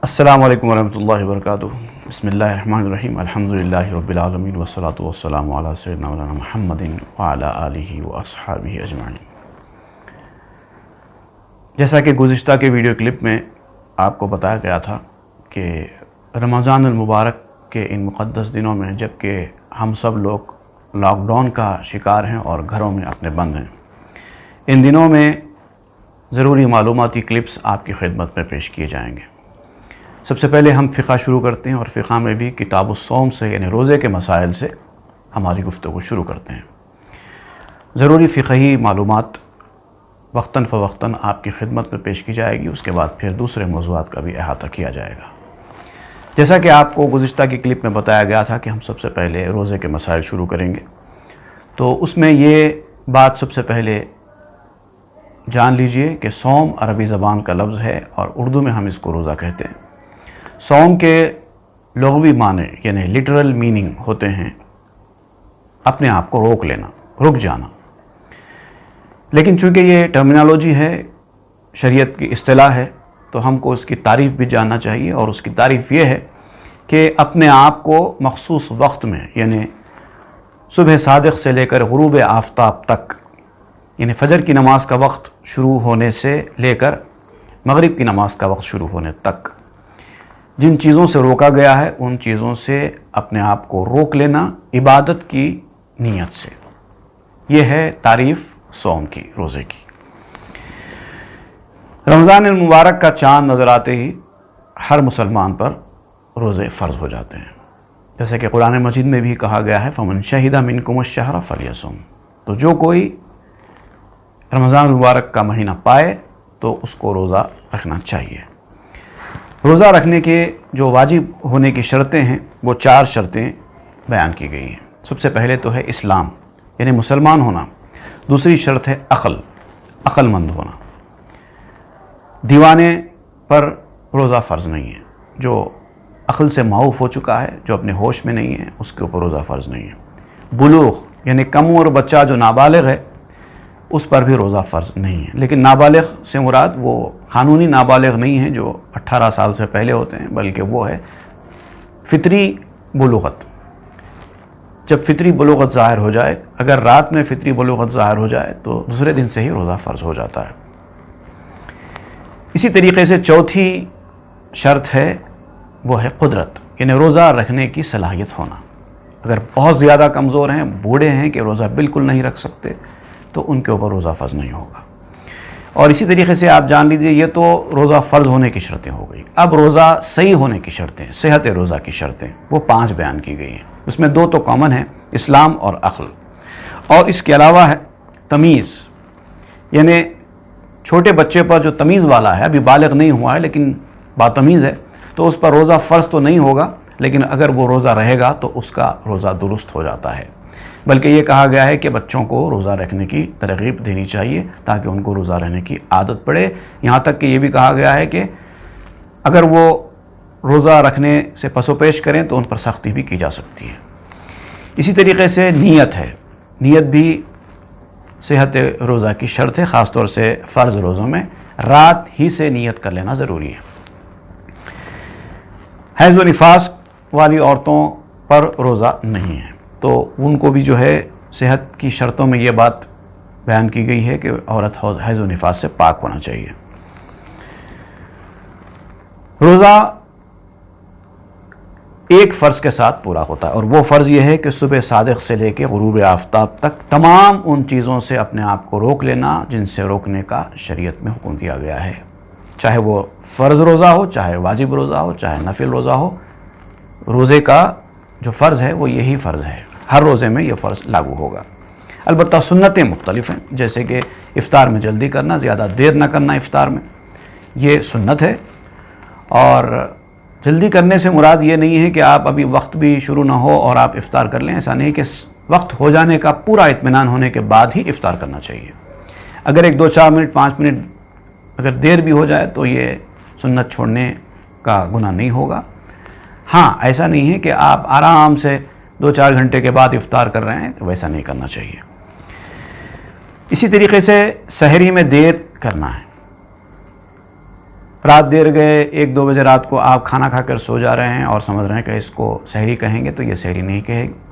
السلام علیکم ورحمۃ اللہ وبرکاتہ۔ بسم اللہ الرحمن الرحیم، الحمدللہ رب العالمین والصلاة والسلام علی سیدنا مولانا محمد وعلی آلہ واصحابہ اجمعین۔ جیسا کہ گزشتہ کے ویڈیو کلپ میں آپ کو بتایا گیا تھا کہ رمضان المبارک کے ان مقدس دنوں میں جب کہ ہم سب لوگ لاک ڈاؤن کا شکار ہیں اور گھروں میں اپنے بند ہیں، ان دنوں میں ضروری معلوماتی کلپس آپ کی خدمت میں پیش کیے جائیں گے۔ سب سے پہلے ہم فقہ شروع کرتے ہیں اور فقہ میں بھی کتاب الصوم سے یعنی روزے کے مسائل سے ہماری گفتگو شروع کرتے ہیں۔ ضروری فقہی معلومات وقتاً فوقتاً آپ کی خدمت میں پیش کی جائے گی، اس کے بعد پھر دوسرے موضوعات کا بھی احاطہ کیا جائے گا۔ جیسا کہ آپ کو گزشتہ کی کلپ میں بتایا گیا تھا کہ ہم سب سے پہلے روزے کے مسائل شروع کریں گے، تو اس میں یہ بات سب سے پہلے جان لیجئے کہ صوم عربی زبان کا لفظ ہے اور اردو میں ہم اس کو روزہ کہتے ہیں۔ صوم کے لغوی معنی یعنی لٹرل میننگ ہوتے ہیں اپنے آپ کو روک لینا، رک جانا، لیکن چونکہ یہ ٹرمینالوجی ہے، شریعت کی اصطلاح ہے، تو ہم کو اس کی تعریف بھی جاننا چاہیے، اور اس کی تعریف یہ ہے کہ اپنے آپ کو مخصوص وقت میں یعنی صبح صادق سے لے کر غروب آفتاب تک، یعنی فجر کی نماز کا وقت شروع ہونے سے لے کر مغرب کی نماز کا وقت شروع ہونے تک جن چیزوں سے روکا گیا ہے ان چیزوں سے اپنے آپ کو روک لینا عبادت کی نیت سے، یہ ہے تعریف صوم کی، روزے کی۔ رمضان المبارک کا چاند نظر آتے ہی ہر مسلمان پر روزے فرض ہو جاتے ہیں، جیسے کہ قرآن مجید میں بھی کہا گیا ہے فَمَنْ شَهِدَ مِنْكُمُ الشَّهْرَ فَلْيَصُمْ، تو جو کوئی رمضان المبارک کا مہینہ پائے تو اس کو روزہ رکھنا چاہیے۔ روزہ رکھنے کے جو واجب ہونے کی شرطیں ہیں وہ 4 شرطیں بیان کی گئی ہیں۔ سب سے پہلے تو ہے اسلام یعنی مسلمان ہونا، دوسری شرط ہے عقل مند ہونا، دیوانے پر روزہ فرض نہیں ہے، جو عقل سے معوف ہو چکا ہے، جو اپنے ہوش میں نہیں ہے، اس کے اوپر روزہ فرض نہیں ہے۔ بلوغ یعنی کم عمر بچہ جو نابالغ ہے اس پر بھی روزہ فرض نہیں ہے، لیکن نابالغ سے مراد وہ قانونی نابالغ نہیں ہیں جو 18 سال سے پہلے ہوتے ہیں، بلکہ وہ ہے فطری بلوغت۔ جب فطری بلوغت ظاہر ہو جائے، اگر رات میں فطری بلوغت ظاہر ہو جائے تو دوسرے دن سے ہی روزہ فرض ہو جاتا ہے۔ اسی طریقے سے چوتھی شرط ہے وہ ہے قدرت یعنی روزہ رکھنے کی صلاحیت ہونا۔ اگر بہت زیادہ کمزور ہیں، بوڑھے ہیں کہ روزہ بالکل نہیں رکھ سکتے تو ان کے اوپر روزہ فرض نہیں ہوگا۔ اور اسی طریقے سے آپ جان لیجئے یہ تو روزہ فرض ہونے کی شرطیں ہو گئی۔ اب روزہ صحیح ہونے کی شرطیں، صحت روزہ کی شرطیں، وہ 5 بیان کی گئی ہیں۔ اس میں 2 تو کامن ہیں، اسلام اور عقل، اور اس کے علاوہ ہے تمیز، یعنی چھوٹے بچے پر جو تمیز والا ہے، ابھی بالغ نہیں ہوا ہے لیکن باتمیز ہے، تو اس پر روزہ فرض تو نہیں ہوگا، لیکن اگر وہ روزہ رہے گا تو اس کا روزہ درست ہو جاتا ہے۔ بلکہ یہ کہا گیا ہے کہ بچوں کو روزہ رکھنے کی ترغیب دینی چاہیے تاکہ ان کو روزہ رہنے کی عادت پڑے، یہاں تک کہ یہ بھی کہا گیا ہے کہ اگر وہ روزہ رکھنے سے پس و پیش کریں تو ان پر سختی بھی کی جا سکتی ہے۔ اسی طریقے سے نیت ہے، نیت بھی صحت روزہ کی شرط ہے، خاص طور سے فرض روزوں میں رات ہی سے نیت کر لینا ضروری ہے۔ حیض و نفاس والی عورتوں پر روزہ نہیں ہے، تو ان کو بھی جو ہے صحت کی شرطوں میں یہ بات بیان کی گئی ہے کہ عورت حیض و نفاس سے پاک ہونا چاہیے۔ روزہ ایک فرض کے ساتھ پورا ہوتا ہے، اور وہ فرض یہ ہے کہ صبح صادق سے لے کے غروب آفتاب تک تمام ان چیزوں سے اپنے آپ کو روک لینا جن سے روکنے کا شریعت میں حکم دیا گیا ہے، چاہے وہ فرض روزہ ہو، چاہے واجب روزہ ہو، چاہے نفل روزہ ہو۔ روزے کا جو فرض ہے وہ یہی فرض ہے، ہر روزے میں یہ فرض لاگو ہوگا۔ البتہ سنتیں مختلف ہیں، جیسے کہ افطار میں جلدی کرنا، زیادہ دیر نہ کرنا افطار میں، یہ سنت ہے۔ اور جلدی کرنے سے مراد یہ نہیں ہے کہ آپ ابھی وقت بھی شروع نہ ہو اور آپ افطار کر لیں، ایسا نہیں کہ وقت ہو جانے کا پورا اطمینان ہونے کے بعد ہی افطار کرنا چاہیے۔ اگر 1 2 4 منٹ 5 منٹ اگر دیر بھی ہو جائے تو یہ سنت چھوڑنے کا گناہ نہیں ہوگا۔ ہاں، ایسا نہیں ہے کہ آپ آرام سے 2 4 گھنٹے کے بعد افطار کر رہے ہیں، تو ویسا نہیں کرنا چاہیے۔ اسی طریقے سے سحری میں دیر کرنا ہے، رات دیر گئے 1-2 بجے رات کو آپ کھانا کھا کر سو جا رہے ہیں اور سمجھ رہے ہیں کہ اس کو سحری کہیں گے، تو یہ سحری نہیں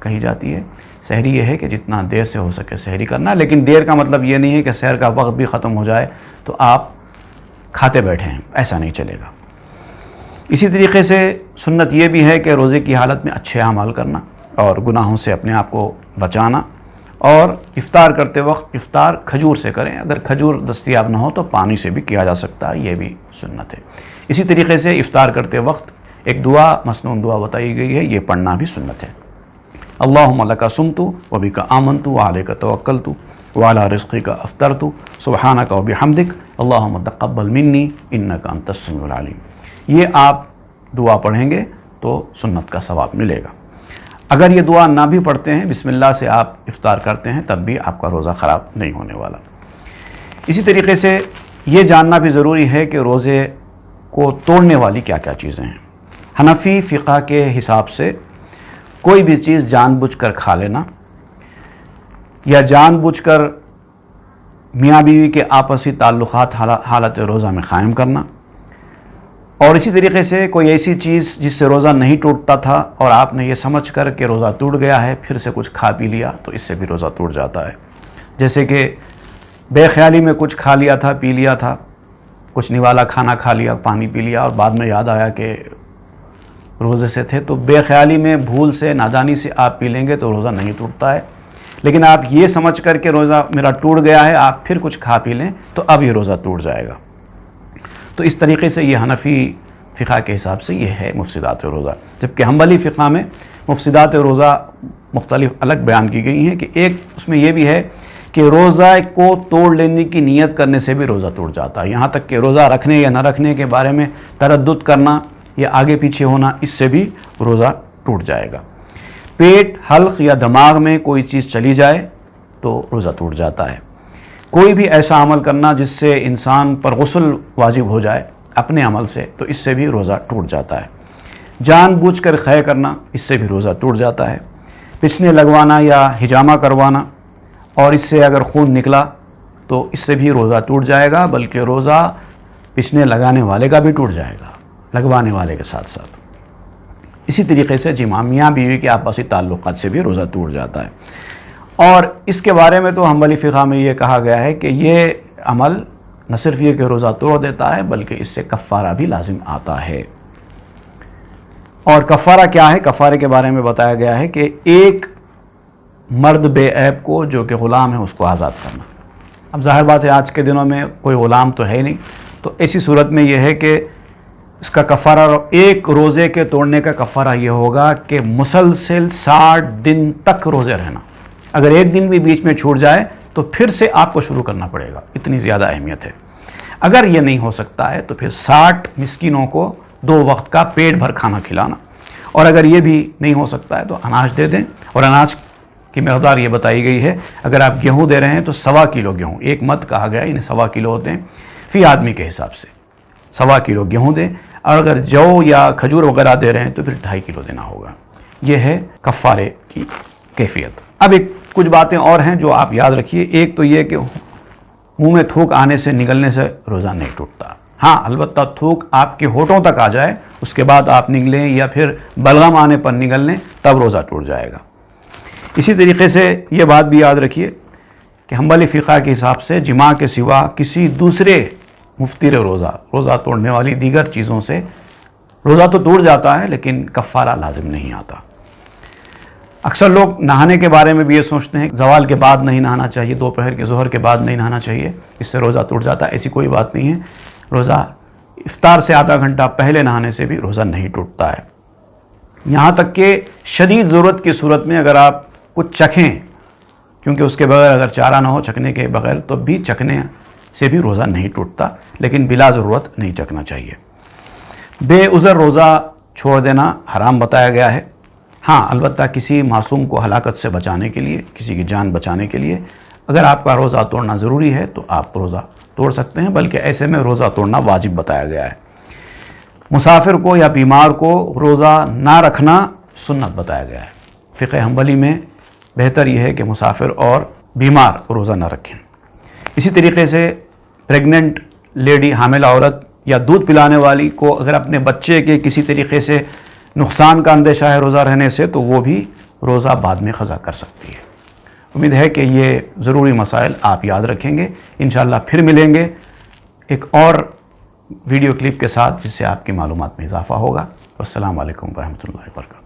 کہی جاتی ہے۔ سحری یہ ہے کہ جتنا دیر سے ہو سکے سحری کرنا، لیکن دیر کا مطلب یہ نہیں ہے کہ سحر کا وقت بھی ختم ہو جائے تو آپ کھاتے بیٹھے ہیں، ایسا نہیں چلے گا۔ اسی طریقے سے سنت یہ بھی ہے کہ روزے کی حالت میں اچھے اعمال کرنا اور گناہوں سے اپنے آپ کو بچانا، اور افطار کرتے وقت افطار کھجور سے کریں، اگر کھجور دستیاب نہ ہو تو پانی سے بھی کیا جا سکتا ہے، یہ بھی سنت ہے۔ اسی طریقے سے افطار کرتے وقت ایک دعا، مسنون دعا بتائی گئی ہے، یہ پڑھنا بھی سنت ہے۔ اللہم لک صمت وبک آمنت وعلیک توکلت وعلی رزقک افطرت سبحانک وبحمدک اللہم تقبل منی انک انت السمیع العلیم۔ یہ آپ دعا پڑھیں گے تو سنت کا ثواب ملے گا۔ اگر یہ دعا نہ بھی پڑھتے ہیں، بسم اللہ سے آپ افطار کرتے ہیں، تب بھی آپ کا روزہ خراب نہیں ہونے والا۔ اسی طریقے سے یہ جاننا بھی ضروری ہے کہ روزے کو توڑنے والی کیا کیا چیزیں ہیں۔ حنفی فقہ کے حساب سے کوئی بھی چیز جان بوجھ کر کھا لینا یا جان بوجھ کر میاں بیوی کے آپسی تعلقات حالت روزہ میں قائم کرنا، اور اسی طریقے سے کوئی ایسی چیز جس سے روزہ نہیں ٹوٹتا تھا اور آپ نے یہ سمجھ کر کہ روزہ ٹوٹ گیا ہے پھر سے کچھ کھا پی لیا تو اس سے بھی روزہ ٹوٹ جاتا ہے۔ جیسے کہ بے خیالی میں کچھ کھا لیا تھا، پی لیا تھا، کچھ نوالا کھانا کھا لیا، پانی پی لیا، اور بعد میں یاد آیا کہ روزے سے تھے، تو بے خیالی میں بھول سے نادانی سے آپ پی لیں گے تو روزہ نہیں ٹوٹتا ہے۔ لیکن آپ یہ سمجھ کر کہ روزہ میرا ٹوٹ گیا ہے، آپ پھر کچھ کھا پی لیں تو اب یہ روزہ ٹوٹ جائے گا۔ تو اس طریقے سے یہ حنفی فقہ کے حساب سے یہ ہے مفسدات روزہ، جبکہ حنبلی فقہ میں مفسدات روزہ مختلف الگ بیان کی گئی ہیں کہ ایک اس میں یہ بھی ہے کہ روزہ کو توڑ لینے کی نیت کرنے سے بھی روزہ ٹوٹ جاتا ہے، یہاں تک کہ روزہ رکھنے یا نہ رکھنے کے بارے میں تردد کرنا یا آگے پیچھے ہونا، اس سے بھی روزہ ٹوٹ جائے گا۔ پیٹ، حلق یا دماغ میں کوئی چیز چلی جائے تو روزہ ٹوٹ جاتا ہے۔ کوئی بھی ایسا عمل کرنا جس سے انسان پر غسل واجب ہو جائے اپنے عمل سے، تو اس سے بھی روزہ ٹوٹ جاتا ہے۔ جان بوجھ کر خے کرنا، اس سے بھی روزہ ٹوٹ جاتا ہے۔ پچھنے لگوانا یا حجامہ کروانا اور اس سے اگر خون نکلا تو اس سے بھی روزہ ٹوٹ جائے گا، بلکہ روزہ پچھنے لگانے والے کا بھی ٹوٹ جائے گا، لگوانے والے کے ساتھ ساتھ۔ اسی طریقے سے جماع، میاں بیوی کے آپسی تعلقات سے بھی روزہ ٹوٹ جاتا ہے۔ اور اس کے بارے میں تو حنبلی فقہ میں یہ کہا گیا ہے کہ یہ عمل نہ صرف یہ کہ روزہ توڑ دیتا ہے بلکہ اس سے کفارہ بھی لازم آتا ہے۔ اور کفارہ کیا ہے؟ کفارے کے بارے میں بتایا گیا ہے کہ ایک مرد بے عیب کو جو کہ غلام ہے اس کو آزاد کرنا۔ اب ظاہر بات ہے آج کے دنوں میں کوئی غلام تو ہے نہیں، تو ایسی صورت میں یہ ہے کہ اس کا کفارہ ایک روزے کے توڑنے کا کفارہ یہ ہوگا کہ مسلسل 60 دن تک روزے رہنا۔ اگر ایک دن بھی بیچ میں چھوٹ جائے تو پھر سے آپ کو شروع کرنا پڑے گا، اتنی زیادہ اہمیت ہے۔ اگر یہ نہیں ہو سکتا ہے تو پھر 60 مسکینوں کو 2 وقت کا پیٹ بھر کھانا کھلانا، اور اگر یہ بھی نہیں ہو سکتا ہے تو اناج دے دیں، اور اناج کی مقدار یہ بتائی گئی ہے، اگر آپ گیہوں دے رہے ہیں تو 1.25 کلو گیہوں، ایک مد کہا گیا ہے، انہیں 1.25 کلو ہوتے ہیں فی آدمی کے حساب سے، 1.25 کلو گیہوں دیں، اور اگر جو یا کھجور وغیرہ دے رہے ہیں تو پھر 2.5 کلو دینا ہوگا۔ یہ ہے کفارے کی کیفیت۔ اب کچھ باتیں اور ہیں جو آپ یاد رکھیے۔ ایک تو یہ کہ منہ میں تھوک آنے سے، نگلنے سے روزہ نہیں ٹوٹتا۔ ہاں البتہ تھوک آپ کے ہونٹوں تک آ جائے، اس کے بعد آپ نگلیں یا پھر بلغم آنے پر نگل لیں، تب روزہ ٹوٹ جائے گا۔ اسی طریقے سے یہ بات بھی یاد رکھیے کہ حنبلی فقہ کے حساب سے جماع کے سوا کسی دوسرے مفطر روزہ توڑنے والی دیگر چیزوں سے روزہ تو ٹوٹ جاتا ہے لیکن کفارہ لازم نہیں آتا۔ اکثر لوگ نہانے کے بارے میں بھی یہ سوچتے ہیں کہ زوال کے بعد نہیں نہانا چاہیے، دوپہر کے ظہر کے بعد نہیں نہانا چاہیے، اس سے روزہ ٹوٹ جاتا ہے۔ ایسی کوئی بات نہیں ہے، روزہ افطار سے آدھا گھنٹہ پہلے نہانے سے بھی روزہ نہیں ٹوٹتا ہے۔ یہاں تک کہ شدید ضرورت کی صورت میں اگر آپ کچھ چکھیں، کیونکہ اس کے بغیر اگر چارہ نہ ہو چکھنے کے بغیر، تو بھی چکھنے سے بھی روزہ نہیں ٹوٹتا، لیکن بلا ضرورت نہیں چکھنا چاہیے۔ بے عذر روزہ چھوڑ دینا حرام بتایا گیا ہے۔ ہاں البتہ کسی معصوم کو ہلاکت سے بچانے کے لیے، کسی کی جان بچانے کے لیے اگر آپ کا روزہ توڑنا ضروری ہے تو آپ روزہ توڑ سکتے ہیں، بلکہ ایسے میں روزہ توڑنا واجب بتایا گیا ہے۔ مسافر کو یا بیمار کو روزہ نہ رکھنا سنت بتایا گیا ہے۔ فقہ حنبلی میں بہتر یہ ہے کہ مسافر اور بیمار روزہ نہ رکھیں۔ اسی طریقے سے پریگننٹ لیڈی، حاملہ عورت یا دودھ پلانے والی کو اگر اپنے بچے کے کسی طریقے سے نقصان کا اندیشہ ہے روزہ رہنے سے تو وہ بھی روزہ بعد میں قضا کر سکتی ہے۔ امید ہے کہ یہ ضروری مسائل آپ یاد رکھیں گے۔ انشاءاللہ پھر ملیں گے ایک اور ویڈیو کلپ کے ساتھ جس سے آپ کی معلومات میں اضافہ ہوگا۔ السلام علیکم ورحمۃ اللہ وبرکاتہ۔